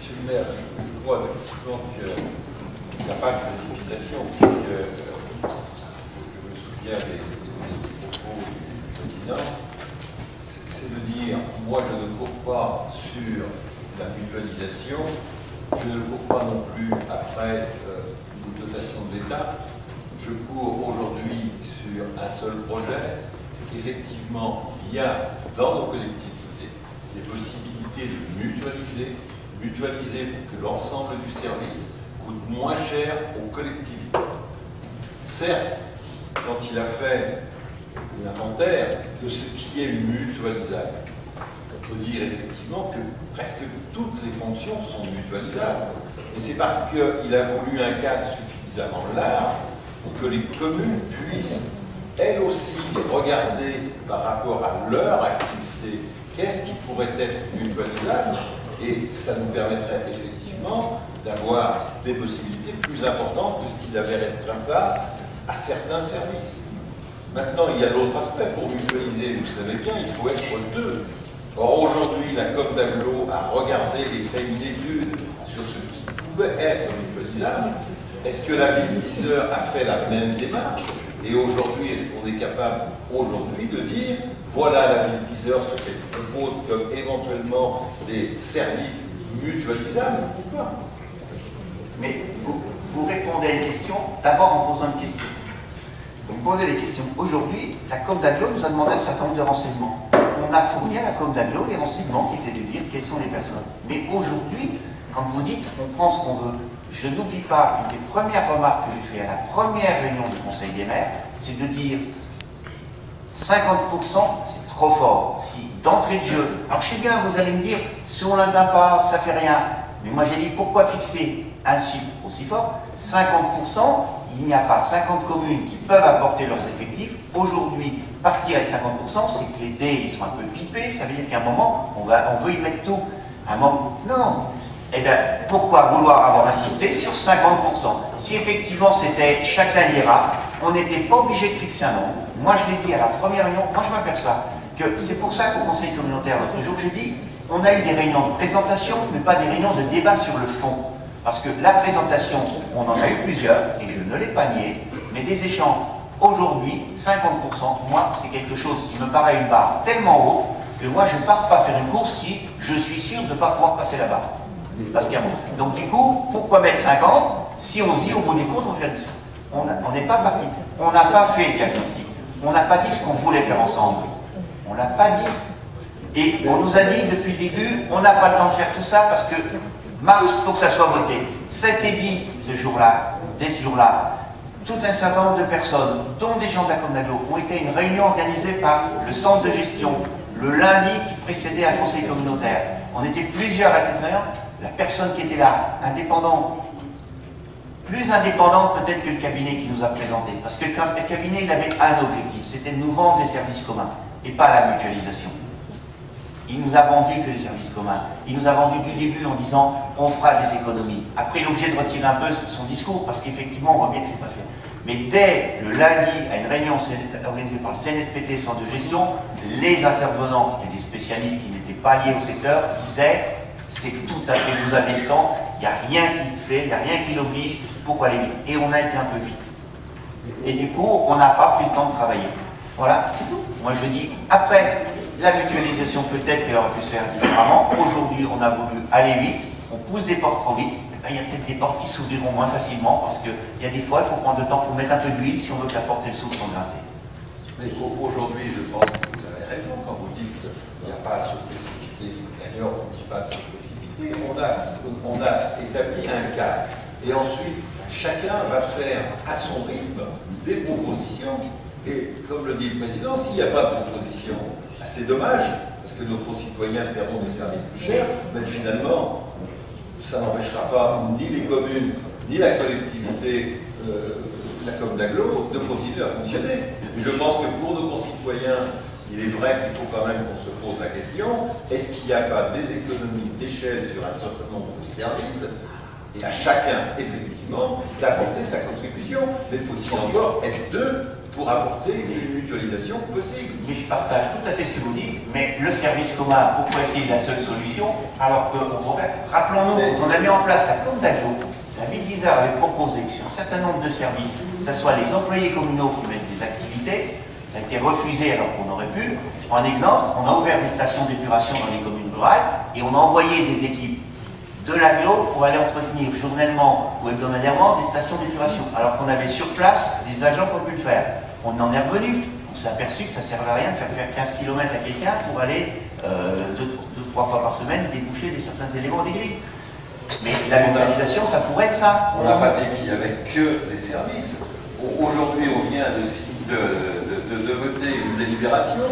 Monsieur le maire, je crois effectivement qu'il n'y a pas de précipitation, puisque je me souviens des propos du président, c'est de dire, moi je ne cours pas sur la mutualisation, je ne cours pas non plus après une dotation de l'État, je cours aujourd'hui sur un seul projet, c'est qu'effectivement, il y a dans nos collectivités des possibilités de mutualiser pour que l'ensemble du service coûte moins cher aux collectivités. Certes, quand il a fait l'inventaire de ce qui est mutualisable, on peut dire effectivement que presque toutes les fonctions sont mutualisables. Et c'est parce qu'il a voulu un cadre suffisamment large pour que les communes puissent, elles aussi, regarder par rapport à leur activité, qu'est-ce qui pourrait être mutualisable, et ça nous permettrait effectivement d'avoir des possibilités plus importantes que s'il avait restreint ça à certains services. Maintenant, il y a l'autre aspect pour mutualiser, vous savez bien, il faut être deux. Or, aujourd'hui, la Com d'Aglo a regardé et fait une étude sur ce qui pouvait être mutualisable. Est-ce que la ville d'Yzeure a fait la même démarche? Et aujourd'hui, est-ce qu'on est capable aujourd'hui de dire, voilà la ville d'Yzeure, ce qu'elle propose comme éventuellement des services mutualisables ou pas? Mais vous répondez à une question d'abord en posant une question. Vous me posez des questions. Aujourd'hui, la Com d'Aglo nous a demandé un certain nombre de renseignements. On a fourni à la Com d'Aglo les renseignements qui étaient de dire quelles sont les personnes. Mais aujourd'hui, quand vous dites on prend ce qu'on veut, je n'oublie pas une des premières remarques que j'ai fait à la première réunion du Conseil des maires, c'est de dire 50% c'est trop fort. Si d'entrée de jeu, alors je sais bien, vous allez me dire, si on n'atteint pas, ça fait rien. Mais moi j'ai dit, pourquoi fixer un chiffre aussi fort? 50%, il n'y a pas 50 communes qui peuvent apporter leurs effectifs. Aujourd'hui, partir avec 50%, c'est que les dés ils sont un peu pipés, ça veut dire qu'à un moment, on veut y mettre tout. À un moment, non. Eh bien, pourquoi vouloir avoir insisté sur 50%? Si effectivement c'était chacun ira, on n'était pas obligé de fixer un nombre. Moi je l'ai dit à la première réunion, moi je m'aperçois que c'est pour ça qu'au Conseil communautaire l'autre jour, j'ai dit, on a eu des réunions de présentation, mais pas des réunions de débat sur le fond. Parce que la présentation, on en a eu plusieurs, et je ne l'ai pas nié, mais des échanges, aujourd'hui, 50%, moi, c'est quelque chose qui me paraît une barre tellement haute que moi, je ne pars pas faire une course si je suis sûr de ne pas pouvoir passer la barre. Parce qu'il y a un moment. Donc du coup, pourquoi mettre 50 si on se dit au bout du compte, on fait 10? On n'est pas parti. On n'a pas fait le diagnostic. On n'a pas dit ce qu'on voulait faire ensemble. On ne l'a pas dit. Et on nous a dit depuis le début, on n'a pas le temps de faire tout ça parce que mars, il faut que ça soit voté. C'était dit ce jour-là, dès ce jour-là, tout un certain nombre de personnes, dont des gens de la Com d'Aglo, ont été à une réunion organisée par le centre de gestion le lundi qui précédait un conseil communautaire. On était plusieurs à cette réunion. La personne qui était là, indépendante, plus indépendante peut-être que le cabinet qui nous a présenté. Parce que le cabinet, il avait un objectif, c'était de nous vendre des services communs, et pas la mutualisation. Il nous a vendu que les services communs. Il nous a vendu du début en disant on fera des économies. Après, il est obligé de retirer un peu son discours, parce qu'effectivement, on voit bien que c'est pas fait. Mais dès le lundi, à une réunion organisée par le CNFPT, centre de gestion, les intervenants, qui étaient des spécialistes qui n'étaient pas liés au secteur, disaient c'est tout à fait, vous avez le temps, il n'y a rien qui le fait, il n'y a rien qui l'oblige, pourquoi aller vite? Et on a été un peu vite. Et du coup, on n'a pas pris le temps de travailler. Voilà, c'est tout. Moi je dis, après, la mutualisation peut-être qu'elle aurait pu se faire différemment. Aujourd'hui, on a voulu aller vite, on pousse des portes trop vite. Il y a peut-être des portes qui s'ouvriront moins facilement parce qu'il y a des fois, il faut prendre le temps pour mettre un peu d'huile si on veut que la porte elle s'ouvre sans grincer. Mais aujourd'hui, je pense que vous avez raison quand vous dites qu'il n'y a pas à se précipiter. D'ailleurs, on ne dit pas de se précipiter. On a établi un cadre. Et ensuite, chacun va faire à son rythme des propositions. Et comme le dit le président, s'il n'y a pas de proposition, c'est dommage, parce que nos concitoyens paieront des services plus chers, mais finalement, ça n'empêchera pas ni les communes, ni la collectivité, la Com d'Aglo, de continuer à fonctionner. Et je pense que pour nos concitoyens, il est vrai qu'il faut quand même qu'on se pose la question, est-ce qu'il n'y a pas des économies d'échelle sur un certain nombre de services, et à chacun, effectivement, d'apporter sa contribution. Mais faut-il encore être deux pour apporter une mutualisation possible. Mais je partage tout à fait ce que vous dites, mais le service commun, pourquoi est-il la seule solution alors que, rappelons-nous, quand on a mis en place la com d'aglo, la ville d'Isère avait proposé que sur un certain nombre de services, que ce soit les employés communaux qui mettent des activités, ça a été refusé alors qu'on aurait pu. En exemple, on a ouvert des stations d'épuration dans les communes rurales et on a envoyé des équipes de l'agglo pour aller entretenir journellement ou hebdomadairement des stations d'épuration, alors qu'on avait sur place des agents qui ont pu le faire. On en est revenu. On s'est aperçu que ça ne servait à rien de faire 15 km à quelqu'un pour aller 2-3 fois par semaine déboucher certains éléments des grilles. Mais la mutualisation, ça pourrait être ça. On n'a pas dit qu'il n'y avait que des services. Aujourd'hui, on vient de voter une délibération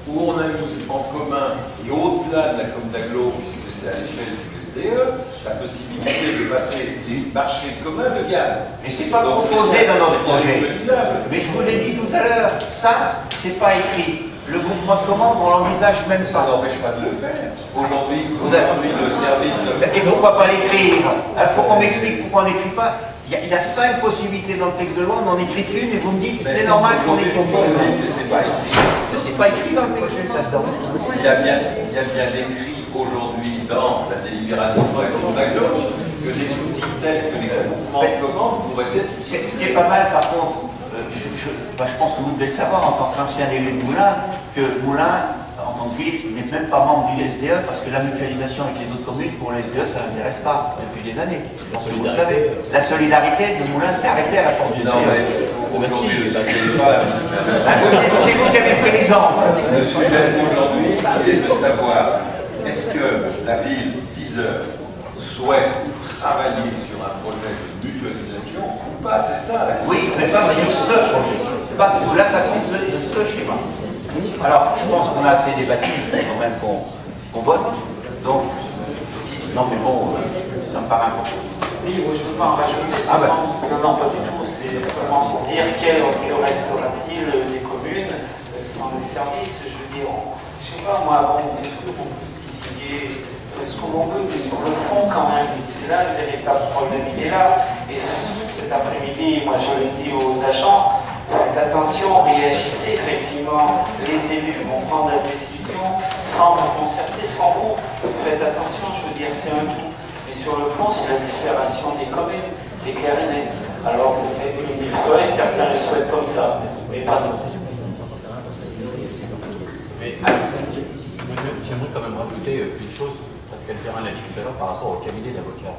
où on a mis en commun, et au-delà de la com d'aglo, puisque c'est à l'échelle du SDE, la possibilité de passer des marchés communs de gaz. Mais c'est pas proposé dans notre projet. Mais je vous l'ai dit tout à l'heure, ça, c'est pas écrit. Le groupement de commande, on l'envisage même Ça pas. n'empêche pas de le faire. Aujourd'hui, le service de... Et pourquoi pas l'écrire? Faut qu'on m'explique pourquoi on n'écrit pas. Il y a 5 possibilités dans le texte de loi, on n'en écrit qu'une et vous me dites c'est normal qu'on écrive une. C'est pas écrit. C'est pas écrit dans le projet là-dedans. Il y a bien écrit aujourd'hui dans la délibération de la com d'aglo que des outils tels que les groupements de commande pourraient être... Ce qui est pas mal par contre, je pense que vous devez le savoir en tant qu'ancien élu de Moulins, que Moulins, en tant que ville, n'est même pas membre du SDE parce que la mutualisation avec les autres communes, pour le SDE, ça n'intéresse pas depuis des années. Vous le savez. La solidarité de Moulins s'est arrêtée à la porte du SDE. Aujourd'hui, le sujet n'est pas... C'est vous qui avez pris l'exemple. Le sujet aujourd'hui est de savoir est-ce que la ville d'Isère souhaite travailler sur un projet de mutualisation ou pas, c'est ça la question. Oui, mais pas sur ce projet, pas sur la façon de ce schéma. Alors, je pense qu'on a assez débattu, il faut quand même qu'on vote. Donc, non mais bon, ça me paraît important. Oui, moi je ne veux pas en rajouter seulement. Non, pas du tout. C'est seulement pour dire que restera-t-il des communes sans les services. Je veux dire, je ne sais pas, moi, avant, bien sûr, on peut justifier ce qu'on veut, mais sur le fond, quand même, c'est là le véritable problème, il est là. Et cet après-midi, moi, je le dis aux agents, faites attention, réagissez, effectivement, les élus vont prendre la décision sans vous concerter, sans vous. Faites attention, je veux dire, c'est un tout. Mais sur le fond, c'est la disparition des communes, c'est clair et net. Alors peut-être que Millefeuille, certains le souhaitent comme ça, mais pas tous. Mais j'aimerais quand même rajouter une chose, parce qu'Alpérin l'a dit tout à l'heure par rapport au cabinet d'avocats.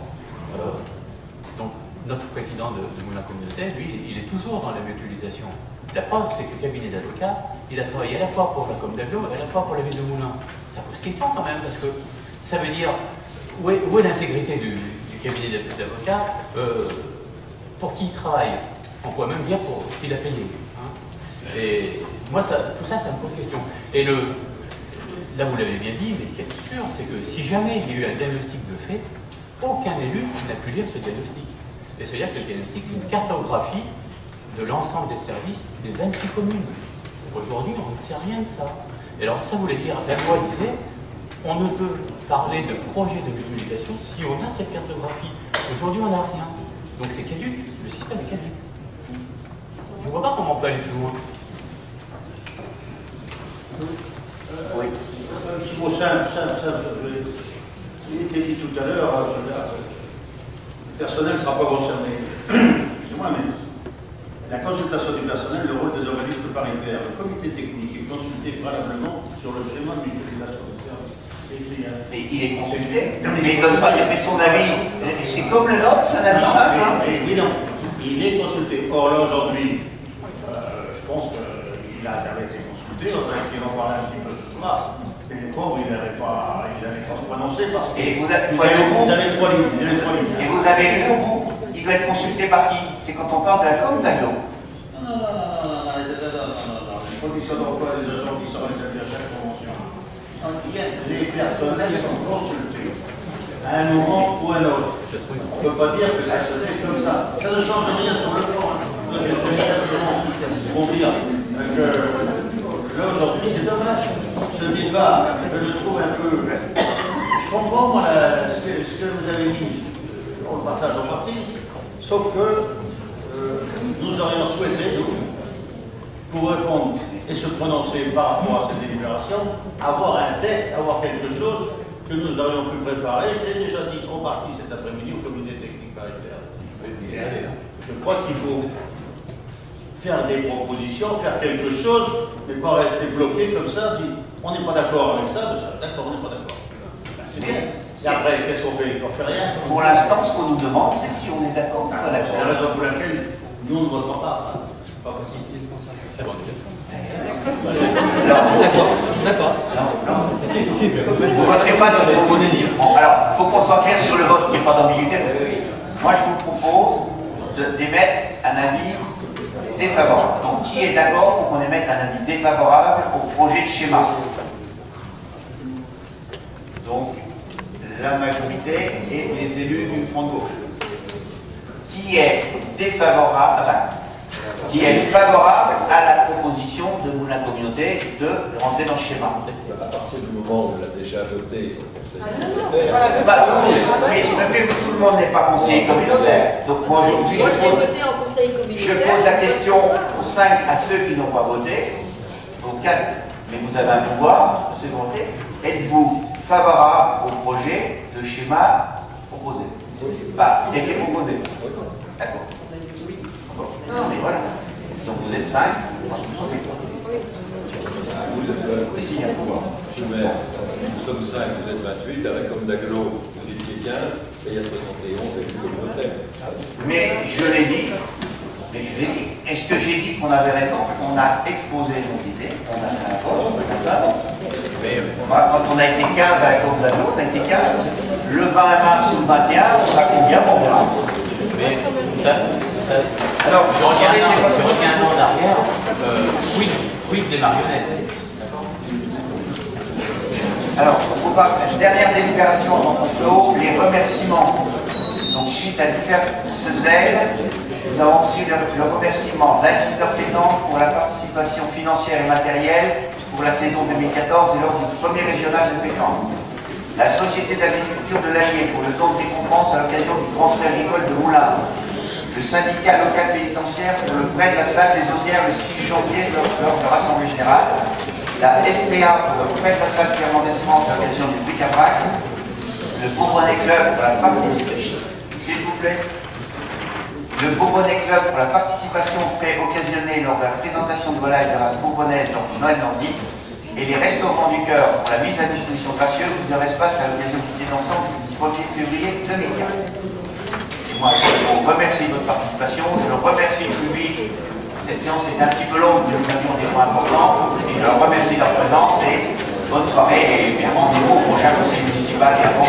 Donc notre président de Moulins Communauté, lui, il est toujours dans la mutualisation. La preuve, c'est que le cabinet d'avocats, il a travaillé à la fois pour la com d'aglo et à la fois pour la ville de Moulins. Ça pose question quand même, parce que ça veut dire... Où est l'intégrité du cabinet d'avocats pour qui il travaille? On pourrait même dire pour qui il a payé. Hein. Et moi, tout ça, ça me pose question. Et là, vous l'avez bien dit, mais ce qui est sûr, c'est que si jamais il y a eu un diagnostic de fait, aucun élu n'a pu lire ce diagnostic. Et c'est-à-dire que le diagnostic, c'est une cartographie de l'ensemble des services des 26 communes. Aujourd'hui, on ne sait rien de ça. Et alors, ça voulait dire, la loi disait, on ne peut parler de projet de mutualisation si on a cette cartographie. Aujourd'hui, on n'a rien. Donc c'est caduc, le système est caduc. Je ne vois pas comment on peut aller plus loin. Oui. Un petit mot simple. Il était dit tout à l'heure, le personnel ne sera pas concerné. Excusez-moi, mais la consultation du personnel, le rôle des organismes paritaires, le comité technique est consulté préalablement sur le schéma de mutualisation des services. Mais il est consulté, mais il ne donne pas, il fait son avis. C'est comme le nôtre, c'est un avis simple. Oui, non. Il est consulté. Or, là, aujourd'hui, je pense qu'il a jamais été consulté. On va essayer d'en parler un petit peu ce soir. Et les pauvres, ils n'avaient pas se prononcer parce que. Et vous avez trois lignes. Et vous avez lu au bout. Il doit être consulté par qui? C'est quand on parle de la com d'aglo. Non. Les conditions d'emploi des agents qui sont établis à chaque convention. Les personnels sont consultés à un moment ou à un autre. On ne peut pas dire que ça se fait comme ça. Ça ne change rien sur le fond. Je suis simplement pour dire que là aujourd'hui c'est dommage. Ce débat, je le trouve un peu. Je comprends moi ce que vous avez dit. On le partage en partie. Sauf que nous aurions souhaité, nous, pour répondre et se prononcer par rapport à cette délibération, avoir un texte, avoir quelque chose que nous aurions pu préparer. J'ai déjà dit en partie cet après-midi au comité technique paritaire. Je crois qu'il faut faire des propositions, faire quelque chose, mais pas rester bloqué comme ça, dit on n'est pas d'accord avec ça, d'accord, on n'est pas d'accord. C'est bien. Et après, qu'est-ce qu'on fait? On fait rien. Pour l'instant, ce qu'on nous demande, c'est si on est d'accord ou pas C'est la d'accord. raison pour laquelle nous ne votons pas ça. C'est pas possible. D'accord. Vous ne voterez pas notre proposition. Bon, alors, il faut qu'on soit clair sur le vote, qu'il n'y ait pas d'ambiguïté, parce que moi, je vous propose d'émettre un avis défavorable. Donc, qui est d'accord pour qu'on émette un avis défavorable au projet de schéma? Donc, la majorité et les élus du Front de gauche. Qui est défavorable, enfin, qui est favorable à la proposition de Moulin Communauté de rentrer dans le schéma? À partir du moment où on l'a déjà voté au Conseil Bah, mais tout le monde n'est pas conseiller communautaire. Donc moi aujourd'hui, je pose la question aux 5 à ceux qui n'ont pas voté, aux 4, mais vous avez un pouvoir, c'est voter. Êtes-vous favorable au projet de schéma proposé? Bah, il est proposé. D'accord. Non, mais voilà. Donc vous êtes 5. Vous êtes Oui, si, il y a un pouvoir. Monsieur le maire, nous sommes 5, vous êtes 28, à la com d'Aglo, vous étiez 15, et il y a 71 élus communautaires. Mais je l'ai dit. Est-ce que j'ai dit qu'on avait raison? On a exposé nos idées, on a fait un vote, quand on a été 15 à la com d'Aglo, on a été 15. Le 20 mars ou le 21, on sera combien pour moi? Mais ça, alors, je reviens un an en arrière, quid des marionnettes? Alors, faut pas, dernière délibération avant qu'on clôt, les remerciements. Donc, suite à ce zèle, nous avons aussi le remerciement de l'Assiseur-Pétanque pour la participation financière et matérielle pour la saison 2014 et lors du premier régional de pétanque. La Société d'agriculture de l'Allier pour le don de récompense à l'occasion du Grand Prix agricole de Moulins. Le syndicat local pénitentiaire pour le prêt de la salle des Osières le 6 janvier lors de l'Assemblée Générale. La SPA pour le prêt de la salle Pierre Mendès France à l'occasion du bric-à-brac. Le Bourbonnais Club pour la participation, s'il vous plaît. Le Bourbonnais Club pour la participation aux frais occasionnés lors de la présentation de volailles de race bourbonnaise lors du Noël nordique. Et les Restaurants du Cœur pour la mise à disposition gracieuse du espace à l'occasion du dîner d'ensemble du 1er février 2015. Moi, je vous remercie de votre participation, je remercie le public. Cette séance est un petit peu longue, mais nous avions des points importants. Et je leur remercie de leur présence et bonne soirée et bien rendez-vous au prochain conseil municipal et avant.